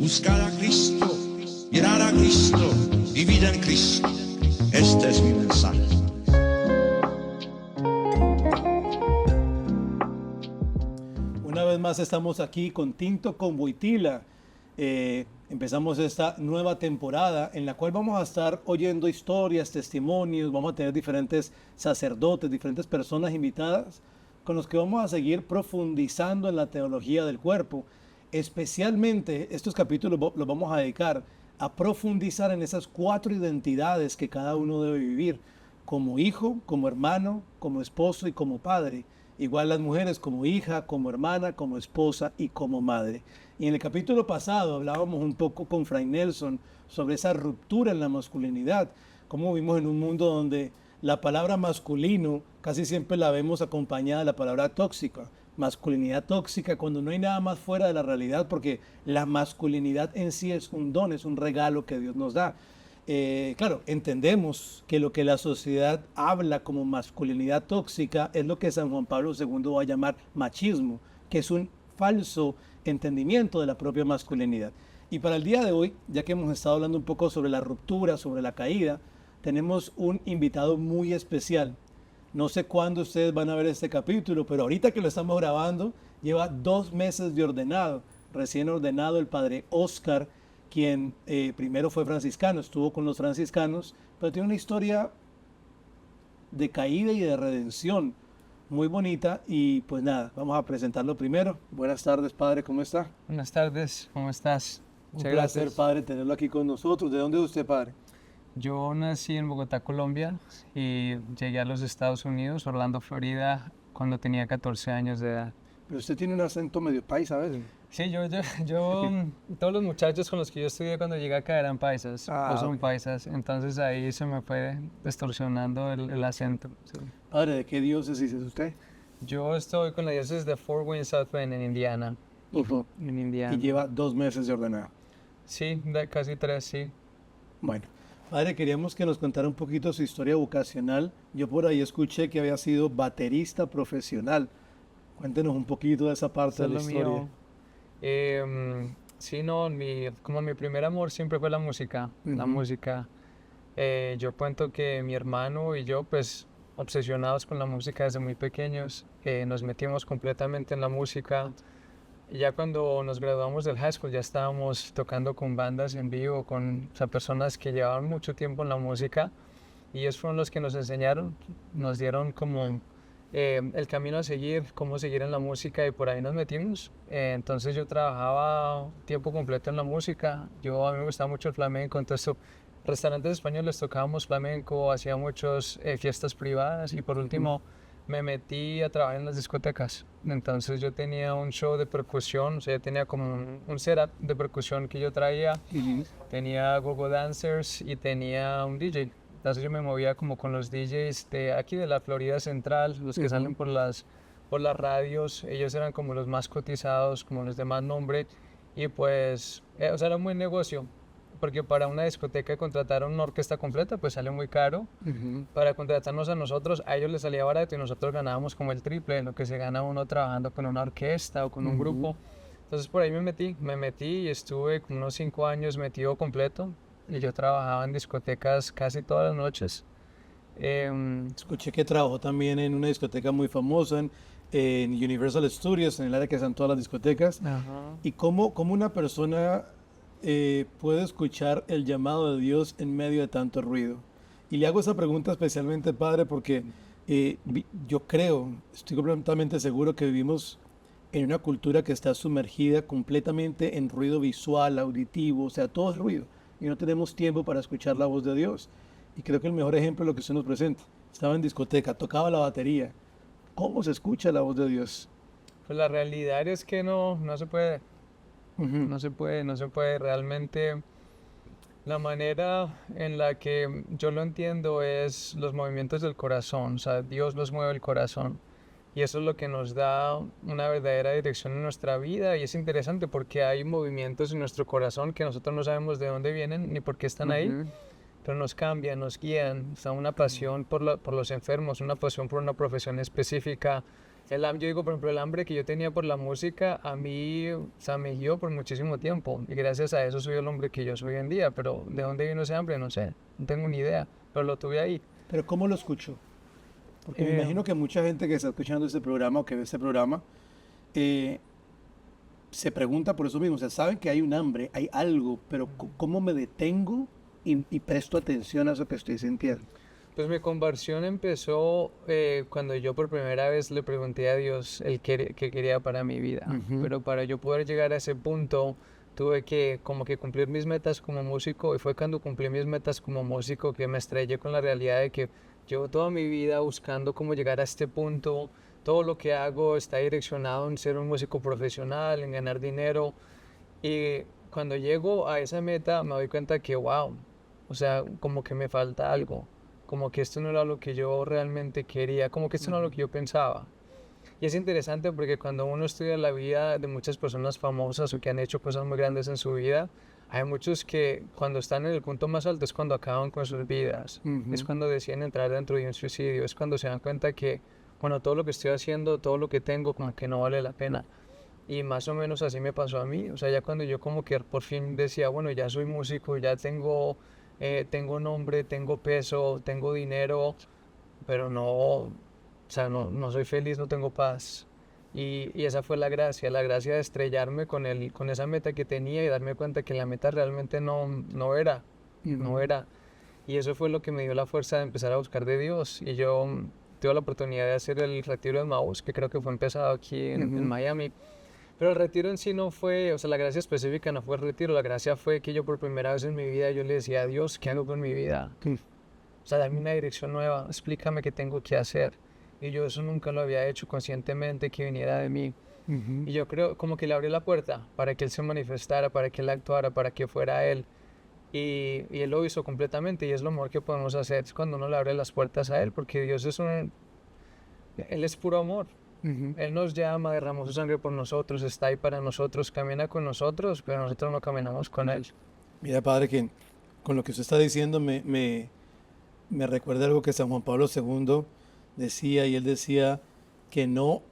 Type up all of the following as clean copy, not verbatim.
buscar a Cristo, mirar a Cristo, vivir en Cristo. Este es mi mensaje. Una vez más estamos aquí con Tinto con Wojtyla. Empezamos esta nueva temporada en la cual vamos a estar oyendo historias, testimonios, vamos a tener diferentes sacerdotes, diferentes personas invitadas con los que vamos a seguir profundizando en la teología del cuerpo. Especialmente estos capítulos los vamos a dedicar a profundizar en esas 4 identidades que cada uno debe vivir, como hijo, como hermano, como esposo y como padre. Igual las mujeres como hija, como hermana, como esposa y como madre. Y en el capítulo pasado hablábamos un poco con Fray Nelson sobre esa ruptura en la masculinidad, cómo vivimos en un mundo donde la palabra masculino casi siempre la vemos acompañada de la palabra tóxica. Masculinidad tóxica cuando no hay nada más fuera de la realidad, porque la masculinidad en sí es un don, es un regalo que Dios nos da. Claro, entendemos que lo que la sociedad habla como masculinidad tóxica es lo que San Juan Pablo II va a llamar machismo, que es un falso entendimiento de la propia masculinidad. Y para el día de hoy, ya que hemos estado hablando un poco sobre la ruptura, sobre la caída, tenemos un invitado muy especial. No sé cuándo ustedes van a ver este capítulo, pero ahorita que lo estamos grabando, lleva 2 meses de ordenado, recién ordenado el padre Oscar, quien primero fue franciscano, estuvo con los franciscanos, pero tiene una historia de caída y de redención muy bonita. Y pues nada, vamos a presentarlo primero. Buenas tardes, padre, ¿cómo está? Buenas tardes, ¿cómo estás? Un placer, padre, tenerlo aquí con nosotros. ¿De dónde es usted, padre? Yo nací en Bogotá, Colombia, y llegué a los Estados Unidos, Orlando, Florida, cuando tenía 14 años de edad. Pero usted tiene un acento medio paisa, ¿sabes? Sí, todos los muchachos con los que yo estudié cuando llegué acá eran paisas, o son paisas, entonces ahí se me fue distorsionando el acento. Sí. Padre, ¿de qué diócesis es usted? Yo estoy con la diócesis de Fort Wayne, South Bend, en Indiana. En Indiana. Y lleva 2 meses de ordenado. Sí, casi 3, sí. Bueno, padre, queríamos que nos contara un poquito su historia vocacional. Yo por ahí escuché que había sido baterista profesional. Cuéntenos un poquito de esa parte de la historia. Sí, no, como mi primer amor siempre fue la música. La música. Yo cuento que mi hermano y yo, pues, obsesionados con la música desde muy pequeños, nos metimos completamente en la música. Y ya cuando nos graduamos del high school ya estábamos tocando con bandas en vivo, con personas que llevaban mucho tiempo en la música, y ellos fueron los que nos enseñaron, nos dieron como el camino a seguir, cómo seguir en la música, y por ahí nos metimos. Entonces yo trabajaba tiempo completo en la música. A mí me gustaba mucho el flamenco, entonces restaurantes españoles tocábamos flamenco, hacía muchas fiestas privadas, y por último me metí a trabajar en las discotecas. Entonces yo tenía un show de percusión, o sea, yo tenía como un setup de percusión que yo traía, tenía go-go dancers y tenía un DJ. Entonces yo me movía como con los DJs de aquí de la Florida Central, los que salen por las radios. Ellos eran como los más cotizados, como los de más nombre, y pues, o sea, era un buen negocio, porque para una discoteca contratar una orquesta completa pues sale muy caro. Para contratarnos a nosotros, a ellos les salía barato y nosotros ganábamos como el triple de lo que se gana uno trabajando con una orquesta o con un grupo. Entonces por ahí me metí y estuve como unos 5 años metido completo, y yo trabajaba en discotecas casi todas las noches. Escuché que trabajó también en una discoteca muy famosa en Universal Studios, en el área que están todas las discotecas. Y cómo una persona puede escuchar el llamado de Dios en medio de tanto ruido. Y le hago esa pregunta especialmente, padre, porque yo estoy completamente seguro que vivimos en una cultura que está sumergida completamente en ruido visual, auditivo, o sea, todo es ruido, y no tenemos tiempo para escuchar la voz de Dios. Y creo que el mejor ejemplo es lo que usted nos presenta. Estaba en discoteca, tocaba la batería. ¿Cómo se escucha la voz de Dios? Pues la realidad es que no se puede. No se puede. Realmente la manera en la que yo lo entiendo es los movimientos del corazón. O sea, Dios los mueve el corazón. Y eso es lo que nos da una verdadera dirección en nuestra vida. Y es interesante porque hay movimientos en nuestro corazón que nosotros no sabemos de dónde vienen ni por qué están ahí. Pero nos cambian, nos guían. O sea, una pasión por los enfermos, una pasión por una profesión específica, Yo digo, por ejemplo, el hambre que yo tenía por la música, a mí, o sea, me guió por muchísimo tiempo. Y gracias a eso soy el hombre que yo soy hoy en día. Pero ¿de dónde vino ese hambre? No sé, no tengo ni idea. Pero lo tuve ahí. Pero ¿cómo lo escuchó? Porque me Eh, imagino que mucha gente que está escuchando este programa o que ve este programa eh, se pregunta por eso mismo. O sea, saben que hay un hambre, hay algo, pero ¿cómo me detengo y presto atención a eso que estoy sintiendo? Pues mi conversión empezó cuando yo por primera vez le pregunté a Dios qué quería para mi vida. Ujú. Pero para yo poder llegar a ese punto, tuve que como que cumplir mis metas como músico. Y fue cuando cumplí mis metas como músico que me estrellé con la realidad de que llevo toda mi vida buscando cómo llegar a este punto. Todo lo que hago está direccionado en ser un músico profesional, en ganar dinero. Y cuando llego a esa meta me doy cuenta que, wow, o sea, como que me falta algo, como que esto no era lo que yo realmente quería, como que esto no era lo que yo pensaba. Y es interesante porque cuando uno estudia la vida de muchas personas famosas o que han hecho cosas muy grandes en su vida, hay muchos que cuando están en el punto más alto es cuando acaban con sus vidas, es Ujú. cuando deciden entrar dentro de un suicidio, es cuando se dan cuenta que, bueno, todo lo que estoy haciendo, todo lo que tengo, como que no vale la pena. Y más o menos así me pasó a mí, o sea, ya cuando yo como que por fin decía, bueno, ya soy músico, ya tengo nombre, tengo peso, tengo dinero, pero no, o sea, no soy feliz, no tengo paz. Y esa fue la gracia de estrellarme con esa meta que tenía y darme cuenta que la meta realmente no era, no Ujú. era. Y eso fue lo que me dio la fuerza de empezar a buscar de Dios. Y yo tuve la oportunidad de hacer el retiro de Maús, que creo que fue empezado aquí en Ujú. Miami. Pero el retiro en sí no fue, o sea, la gracia específica no fue el retiro, la gracia fue que yo por primera vez en mi vida yo le decía a Dios, ¿qué hago con mi vida? Mm. O sea, dame una dirección nueva, explícame qué tengo que hacer. Y yo eso nunca lo había hecho conscientemente que viniera de mí. Ujú. Y yo creo como que le abrí la puerta para que Él se manifestara, para que Él actuara, para que fuera Él. Y Él lo hizo completamente y es lo mejor que podemos hacer, es cuando uno le abre las puertas a Él, porque Dios Él es puro amor. Ujú. Él nos llama, derramó su sangre por nosotros, está ahí para nosotros, camina con nosotros, pero nosotros no caminamos con Él. Mira, padre, que con lo que usted está diciendo me recuerda algo que San Juan Pablo II decía, y él decía que no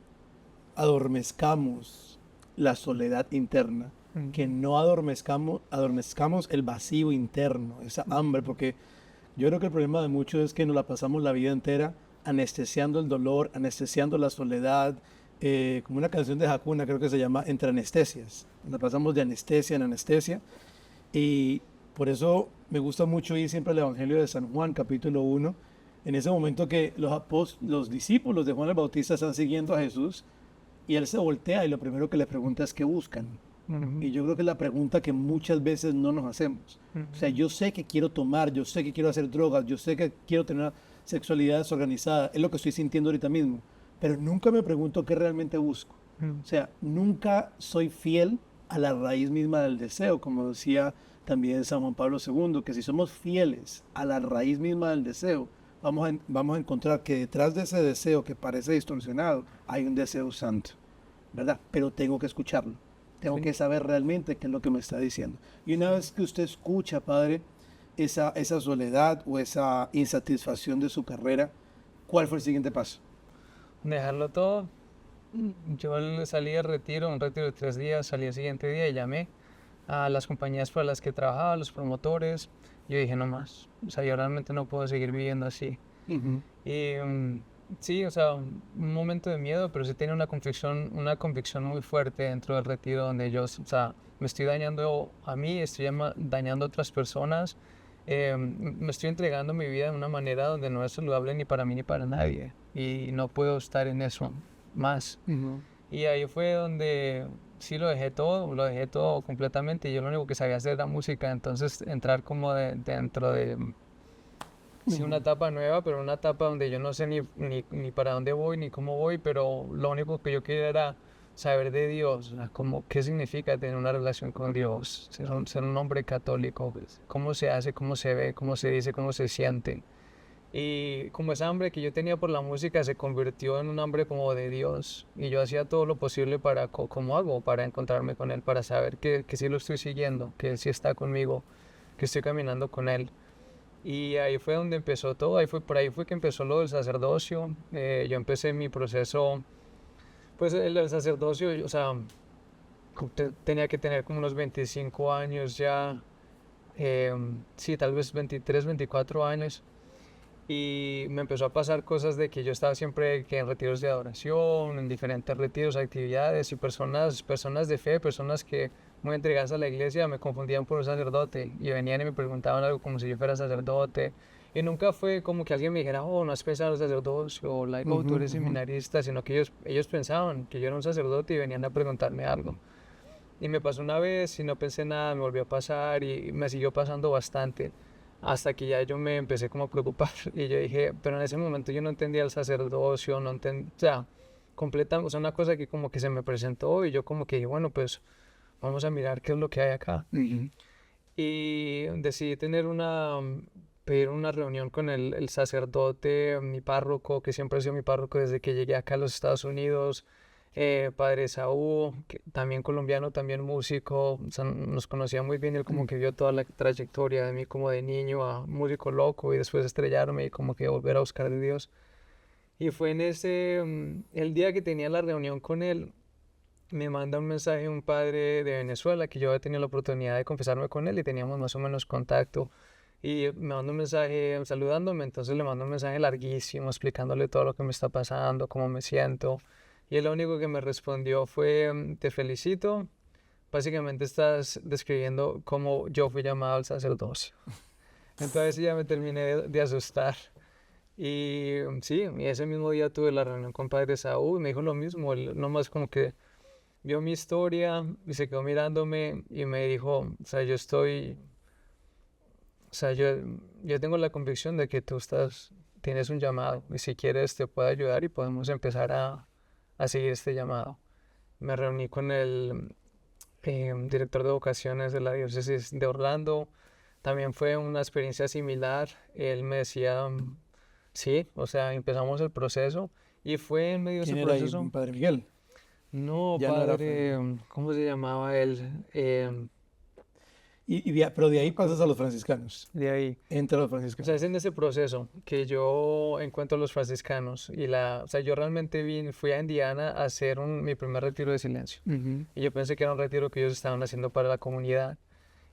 adormezcamos la soledad interna, que no adormezcamos el vacío interno, esa hambre, porque yo creo que el problema de muchos es que nos la pasamos la vida entera anestesiando el dolor, anestesiando la soledad, como una canción de Hakuna, creo que se llama Entre Anestesias. Nos la pasamos de anestesia en anestesia y por eso me gusta mucho ir siempre al Evangelio de San Juan, capítulo 1, en ese momento que los discípulos de Juan el Bautista están siguiendo a Jesús y él se voltea y lo primero que le pregunta es ¿qué buscan? Y yo creo que es la pregunta que muchas veces no nos hacemos. O sea, yo sé que quiero tomar, yo sé que quiero hacer drogas, yo sé que quiero tener una sexualidad desorganizada, es lo que estoy sintiendo ahorita mismo, pero nunca me pregunto qué realmente busco. O sea, nunca soy fiel a la raíz misma del deseo, como decía también San Juan Pablo II, que si somos fieles a la raíz misma del deseo, vamos a encontrar que detrás de ese deseo que parece distorsionado hay un deseo santo, ¿verdad? Pero tengo que escucharlo, tengo Sí. que saber realmente qué es lo que me está diciendo. Y una vez que usted escucha, Padre, esa soledad o esa insatisfacción de su carrera, ¿cuál fue el siguiente paso? Dejarlo todo. Salí de retiro, un retiro de 3 días, salí el siguiente día y llamé a las compañías para las que trabajaba, los promotores. Yo dije, no más, o sea, yo realmente no puedo seguir viviendo así. Ujú. Y sí, o sea, un momento de miedo, pero sí tenía una convicción muy fuerte dentro del retiro donde yo, o sea, me estoy dañando a mí, dañando a otras personas, me estoy entregando mi vida de una manera donde no es saludable ni para mí ni para nadie. Y no puedo estar en eso más. Ujú. Y ahí fue donde sí lo dejé todo completamente. Y yo lo único que sabía hacer era música, entonces entrar como dentro de sí, una etapa nueva, pero una etapa donde yo no sé ni para dónde voy, ni cómo voy, pero lo único que yo quería era saber de Dios, o sea, qué significa tener una relación con Dios, ser un hombre católico, cómo se hace, cómo se ve, cómo se dice, cómo se siente. Y como esa hambre que yo tenía por la música se convirtió en un hambre como de Dios. Y yo hacía todo lo posible para, como hago, para encontrarme con Él, para saber que sí lo estoy siguiendo, que Él sí está conmigo, que estoy caminando con Él. Y ahí fue donde empezó todo, por ahí fue que empezó lo del sacerdocio. Yo empecé mi proceso Pues el sacerdocio, o sea, tenía que tener como unos 25 años ya, sí, tal vez 23, 24 años. Y me empezó a pasar cosas de que yo estaba siempre que en retiros de adoración, en diferentes retiros, actividades y personas de fe, personas que muy entregadas a la iglesia me confundían por un sacerdote y venían y me preguntaban algo como si yo fuera sacerdote. Y nunca fue como que alguien me dijera, oh, no has pensado en el sacerdocio, o like, oh, tú Ujú, eres ujú. seminarista, sino que ellos pensaban que yo era un sacerdote y venían a preguntarme algo. Y me pasó una vez y no pensé nada, me volvió a pasar y me siguió pasando bastante hasta que ya yo me empecé como a preocupar y yo dije, pero en ese momento yo no entendía el sacerdocio, no entendía, o sea, o sea, una cosa que como que se me presentó y yo como que dije, bueno, pues vamos a mirar qué es lo que hay acá. Ujú. Y decidí pedir una reunión con el sacerdote, mi párroco, que siempre ha sido mi párroco desde que llegué acá a los Estados Unidos, padre Saúl, que también colombiano, también músico, o sea, nos conocía muy bien, él como que vio toda la trayectoria de mí como de niño a músico loco y después estrellarme y como que volver a buscar de Dios. Y fue el día que tenía la reunión con él, me manda un mensaje un padre de Venezuela que yo había tenido la oportunidad de confesarme con él y teníamos más o menos contacto. Y me manda un mensaje saludándome, entonces le mando un mensaje larguísimo explicándole todo lo que me está pasando, cómo me siento. Y él lo único que me respondió fue, te felicito, básicamente estás describiendo cómo yo fui llamado al sacerdocio. Entonces ya me terminé de asustar. Y sí, y ese mismo día tuve la reunión con Padre Saúl y me dijo lo mismo, él nomás como que vio mi historia y se quedó mirándome y me dijo, o sea, yo tengo la convicción de que tienes un llamado y si quieres te puedo ayudar y podemos empezar a seguir este llamado. Me reuní con el director de vocaciones de la diócesis de Orlando. También fue una experiencia similar. Él me decía, sí, o sea, empezamos el proceso y fue en medio de ese ¿Quién era ahí? proceso. Padre Miguel. No, Ya no era padre, ¿cómo se llamaba él? pero de ahí pasas a los franciscanos. De ahí. Entre los O sea, es franciscanos. en ese proceso que yo encuentro a los franciscanos o sea, yo realmente fui a Indiana a hacer mi primer retiro de silencio. Ujú. Y yo pensé que era un retiro que ellos estaban haciendo para la comunidad.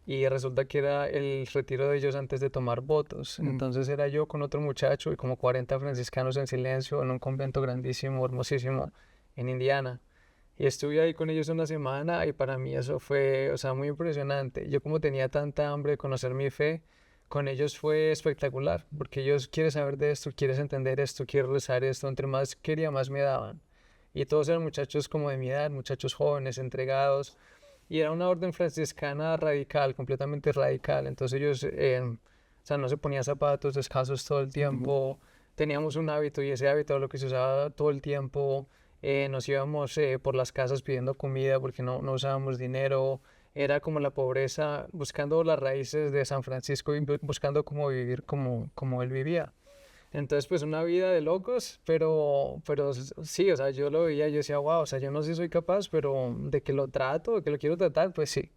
Y resulta que era el retiro de ellos antes de tomar votos. Mm. Entonces era yo con otro muchacho y como 40 franciscanos en silencio en un convento grandísimo, hermosísimo, en Indiana. Y estuve ahí con ellos una semana y para mí eso fue, o sea, muy impresionante. Yo como tenía tanta hambre de conocer mi fe, con ellos fue espectacular, porque ellos quieren saber de esto, quieres entender esto, quieres rezar esto, entre más quería, más me daban. Y todos eran muchachos como de mi edad, muchachos jóvenes, entregados. Y era una orden franciscana radical, completamente radical. Entonces ellos, o sea, no se ponían zapatos descalzos todo el Ujú. tiempo. Teníamos un hábito y ese hábito era lo que se usaba todo el tiempo. Nos íbamos por las casas pidiendo comida porque no usábamos dinero. Era como la pobreza, buscando las raíces de San Francisco y buscando cómo vivir como él vivía. Entonces, pues una vida de locos, pero sí, o sea, yo lo veía, yo decía, wow, o sea, yo no sé si soy capaz, pero de que lo trato, de que lo quiero tratar, pues sí.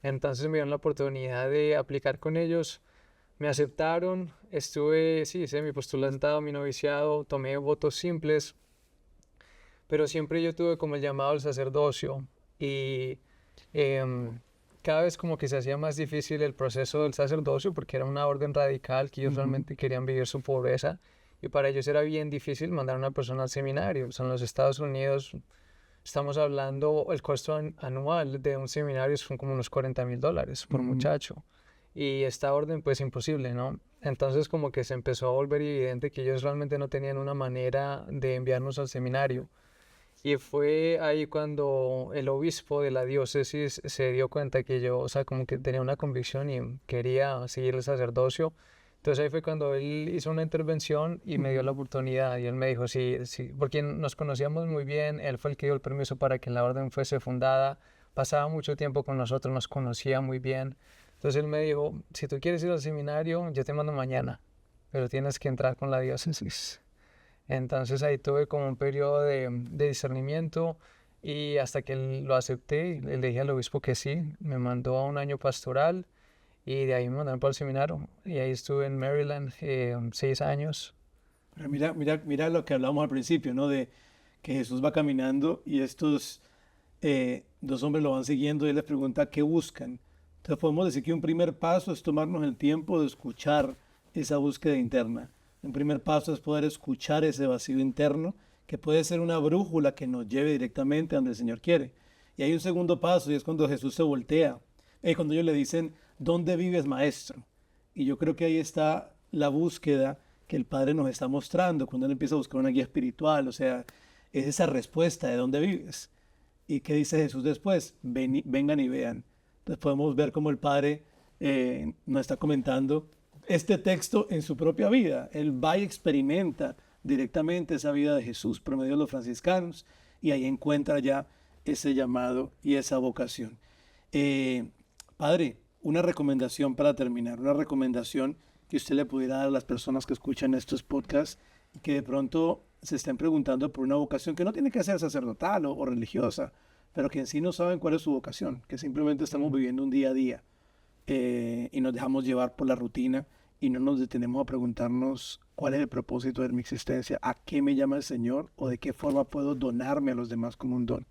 Entonces me dieron la oportunidad de aplicar con ellos, me aceptaron, sí, hice mi postulantado, mi noviciado, tomé votos simples, pero siempre yo tuve como el llamado al sacerdocio y em, cada vez como que se hacía más difícil el proceso del sacerdocio porque era una orden radical que ellos Ujú. realmente querían vivir su pobreza y para ellos era bien difícil mandar a una persona al seminario. O sea, en los Estados Unidos estamos hablando, el costo anual de un seminario son como unos $40,000 por Ujú. muchacho y esta orden pues imposible, ¿no? Entonces como que se empezó a volver evidente que ellos realmente no tenían una manera de enviarnos al seminario. Y fue ahí cuando el obispo de la diócesis se dio cuenta que yo, o sea, como que tenía una convicción y quería seguir el sacerdocio. Entonces ahí fue cuando él hizo una intervención y me dio la Ujú. oportunidad. Y él me dijo, sí, sí, porque nos conocíamos muy bien. Él fue el que dio el permiso para que la orden fuese fundada. Pasaba mucho tiempo con nosotros, nos conocía muy bien. Entonces él me dijo, si tú quieres ir al seminario, yo te mando mañana, pero tienes que entrar con la diócesis. Entonces ahí tuve como un periodo de discernimiento y hasta que lo acepté, le dije al obispo que sí, me mandó a un año pastoral y de ahí me mandaron para el seminario y ahí estuve en Maryland 6 años. Pero mira, mira, mira lo que hablamos al principio, ¿no? De que Jesús va caminando y estos dos hombres lo van siguiendo y él les pregunta qué buscan. Entonces podemos decir que un primer paso es tomarnos el tiempo de escuchar esa búsqueda interna. Un primer paso es poder escuchar ese vacío interno, que puede ser una brújula que nos lleve directamente a donde el Señor quiere. Y hay un segundo paso y es cuando Jesús se voltea, cuando ellos le dicen, ¿dónde vives, maestro? Y yo creo que ahí está la búsqueda que el Padre nos está mostrando cuando Él empieza a buscar una guía espiritual, o sea, es esa respuesta de dónde vives. ¿Y qué dice Jesús después? Vengan y vean. Entonces podemos ver cómo el Padre nos está comentando este texto en su propia vida. Él va y experimenta directamente esa vida de Jesús por medio de los franciscanos y ahí encuentra ya ese llamado y esa vocación. Padre, una recomendación para terminar, una recomendación que usted le pudiera dar a las personas que escuchan estos podcasts y que de pronto se estén preguntando por una vocación que no tiene que ser sacerdotal o religiosa, pero que en sí no saben cuál es su vocación, que simplemente estamos viviendo un día a día y nos dejamos llevar por la rutina y no nos detenemos a preguntarnos cuál es el propósito de mi existencia, a qué me llama el Señor o de qué forma puedo donarme a los demás como un don.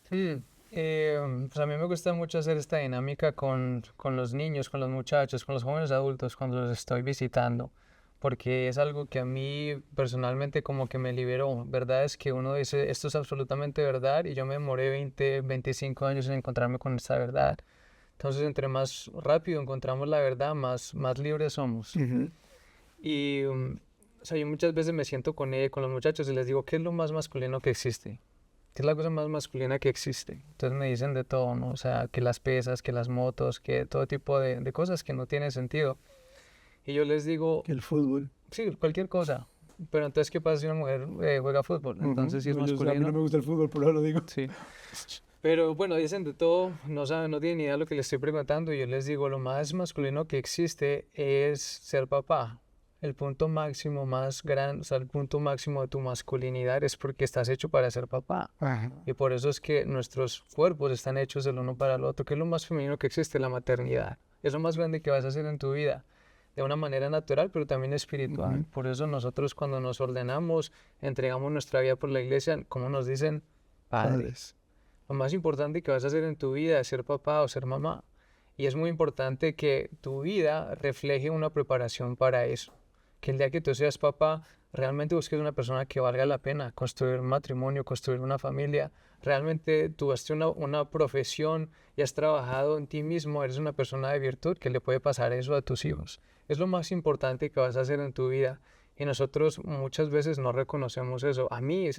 Pues a mí me gusta mucho hacer esta dinámica con los niños, con los muchachos, con los jóvenes adultos cuando los estoy visitando, porque es algo que a mí personalmente como que me liberó. Verdad es que uno dice, esto es absolutamente verdad, y yo me demoré 20, 25 años en encontrarme con esta verdad. Entonces, entre más rápido encontramos la verdad, más libres somos. Y o sea, yo muchas veces me siento con los muchachos y les digo, ¿qué es lo más masculino que existe? ¿Qué es la cosa más masculina que existe? Entonces me dicen de todo, ¿no? O sea, que las pesas, que las motos, que todo tipo de cosas que no tienen sentido. Y yo les digo... Que el fútbol. Sí, cualquier cosa. Pero entonces, ¿qué pasa si una mujer juega fútbol? Entonces, si es masculino... A mí no me gusta el fútbol, por eso lo digo. Sí. Pero bueno, dicen de todo, no saben, no tienen ni idea de lo que les estoy preguntando. Y yo les digo, lo más masculino que existe es ser papá. El punto máximo más grande, o sea, el punto máximo de tu masculinidad es porque estás hecho para ser papá. Ajá. Y por eso es que nuestros cuerpos están hechos el uno para el otro. ¿Qué es lo más femenino que existe? La maternidad. Es lo más grande que vas a hacer en tu vida. De una manera natural, pero también espiritual. Por eso nosotros cuando nos ordenamos, entregamos nuestra vida por la iglesia, como nos dicen, padres. Lo más importante que vas a hacer en tu vida es ser papá o ser mamá. Y es muy importante que tu vida refleje una preparación para eso. Que el día que tú seas papá, realmente busques una persona que valga la pena construir un matrimonio, construir una familia. Realmente tú has tenido una profesión y has trabajado en ti mismo, eres una persona de virtud que le puede pasar eso a tus hijos. Es lo más importante que vas a hacer en tu vida. Y nosotros muchas veces no reconocemos eso.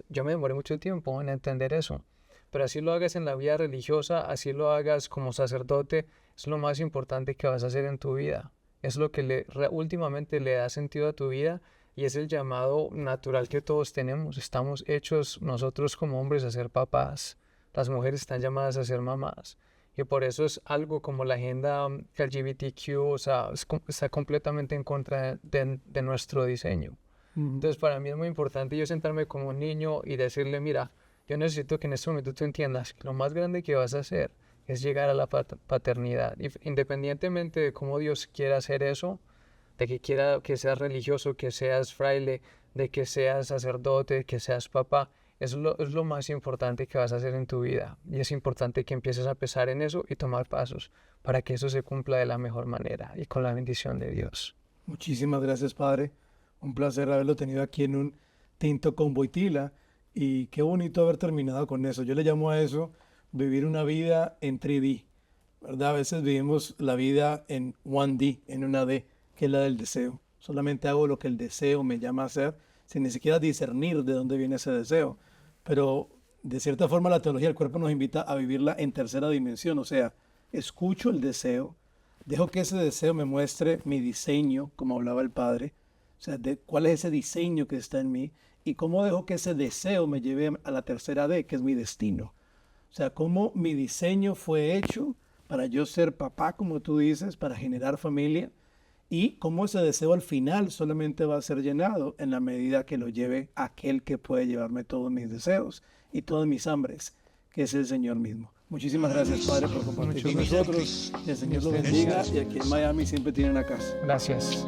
Yo me demoré mucho tiempo en entender eso. Pero así lo hagas en la vida religiosa, así lo hagas como sacerdote, es lo más importante que vas a hacer en tu vida. Es lo que últimamente le da sentido a tu vida y es el llamado natural que todos tenemos. Estamos hechos nosotros como hombres a ser papás. Las mujeres están llamadas a ser mamás. Y por eso es algo como la agenda LGBTQ, o sea, está completamente en contra de nuestro diseño. Entonces para mí es muy importante yo sentarme como un niño y decirle, mira, yo necesito que en este momento tú entiendas que lo más grande que vas a hacer es llegar a la paternidad. Independientemente de cómo Dios quiera hacer eso, de que quiera que seas religioso, que seas fraile, de que seas sacerdote, que seas papá, es lo más importante que vas a hacer en tu vida. Y es importante que empieces a pensar en eso y tomar pasos para que eso se cumpla de la mejor manera y con la bendición de Dios. Muchísimas gracias, Padre. Un placer haberlo tenido aquí en un Tinto con Wojtyla. Y qué bonito haber terminado con eso. Yo le llamo a eso vivir una vida en 3D, ¿verdad? A veces vivimos la vida en 1D, en una D, que es la del deseo. Solamente hago lo que el deseo me llama a hacer, sin ni siquiera discernir de dónde viene ese deseo. Pero de cierta forma la teología del cuerpo nos invita a vivirla en tercera dimensión. O sea, escucho el deseo, dejo que ese deseo me muestre mi diseño, como hablaba el Padre. O sea, cuál es ese diseño que está en mí y cómo dejo que ese deseo me lleve a la tercera D, que es mi destino. O sea, cómo mi diseño fue hecho para yo ser papá, como tú dices, para generar familia, y cómo ese deseo al final solamente va a ser llenado en la medida que lo lleve aquel que puede llevarme todos mis deseos y todas mis hambres, que es el Señor mismo. Muchísimas gracias, Padre, por compartir con nosotros. El Señor lo bendiga y aquí en Miami siempre tienen la casa. Gracias.